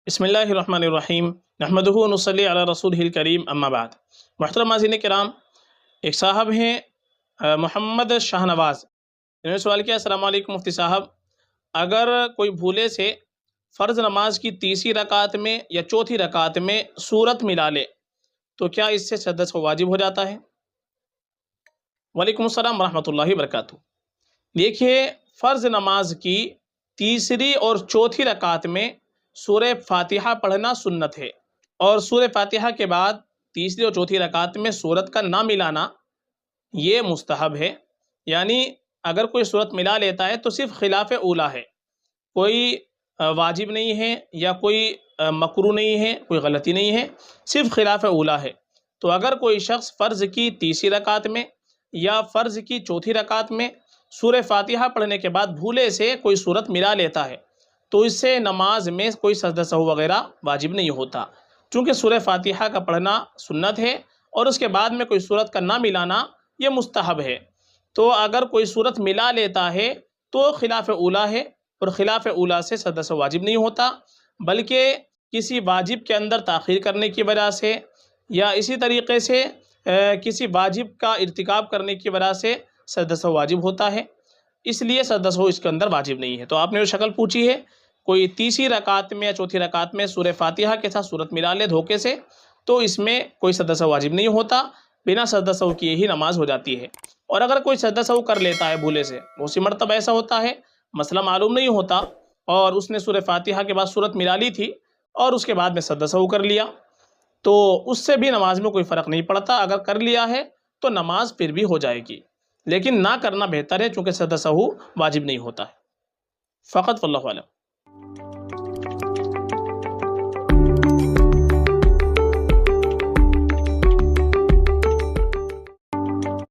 بسم اللہ الرحمن الرحیم نحمدہ و نصلی علی رسولہ الکریم اما بعد۔ محترم ناظرین کرام، ایک صاحب ہیں محمد شاہ نواز، انہوں نے سوال کیا: السلام علیکم مفتی صاحب، اگر کوئی بھولے سے فرض نماز کی تیسری رکعت میں یا چوتھی رکعت میں سورت ملا لے تو کیا اس سے سجدہ سہو واجب ہو جاتا ہے؟ وعلیکم السلام ورحمۃ اللہ وبرکاتہ۔ دیکھیے، فرض نماز کی تیسری اور چوتھی رکعت میں سورہ فاتحہ پڑھنا سنت ہے، اور سورہ فاتحہ کے بعد تیسری اور چوتھی رکعت میں سورت کا نہ ملانا یہ مستحب ہے۔ یعنی اگر کوئی سورت ملا لیتا ہے تو صرف خلاف اولیٰ ہے، کوئی واجب نہیں ہے یا کوئی مکروہ نہیں ہے، کوئی غلطی نہیں ہے، صرف خلاف اولیٰ ہے۔ تو اگر کوئی شخص فرض کی تیسری رکعت میں یا فرض کی چوتھی رکعت میں سورہ فاتحہ پڑھنے کے بعد بھولے سے کوئی سورت ملا لیتا ہے تو اس سے نماز میں کوئی سجدہ سہو وغیرہ واجب نہیں ہوتا، چونکہ سورہ فاتحہ کا پڑھنا سنت ہے اور اس کے بعد میں کوئی سورت کا نہ ملانا یہ مستحب ہے۔ تو اگر کوئی سورت ملا لیتا ہے تو خلاف اولیٰ ہے، اور خلاف اولیٰ سے سجدہ سہو واجب نہیں ہوتا، بلکہ کسی واجب کے اندر تاخیر کرنے کی وجہ سے یا اسی طریقے سے کسی واجب کا ارتکاب کرنے کی وجہ سے سجدہ سہو واجب ہوتا ہے، اس لیے سجدہ سہو اس کے اندر واجب نہیں ہے۔ تو آپ نے جو شکل پوچھی ہے، کوئی تیسری رکعت میں یا چوتھی رکعت میں سورہ فاتحہ کے ساتھ سورت ملا لے دھوکے سے تو اس میں کوئی سجدہ سہو واجب نہیں ہوتا، بنا سجدہ سہو کیے ہی نماز ہو جاتی ہے۔ اور اگر کوئی سجدہ سہو کر لیتا ہے بھولے سے، بہت سی مرتبہ ایسا ہوتا ہے مسئلہ معلوم نہیں ہوتا اور اس نے سورہ فاتحہ کے بعد سورت ملا لی تھی اور اس کے بعد میں سجدہ سہو کر لیا، تو اس سے بھی نماز میں کوئی فرق نہیں پڑتا، اگر کر لیا ہے تو نماز پھر بھی ہو جائے گی، لیکن نہ کرنا بہتر ہے چونکہ سجدہ سہو واجب نہیں ہوتا ہے۔ فقط واللہ اعلم۔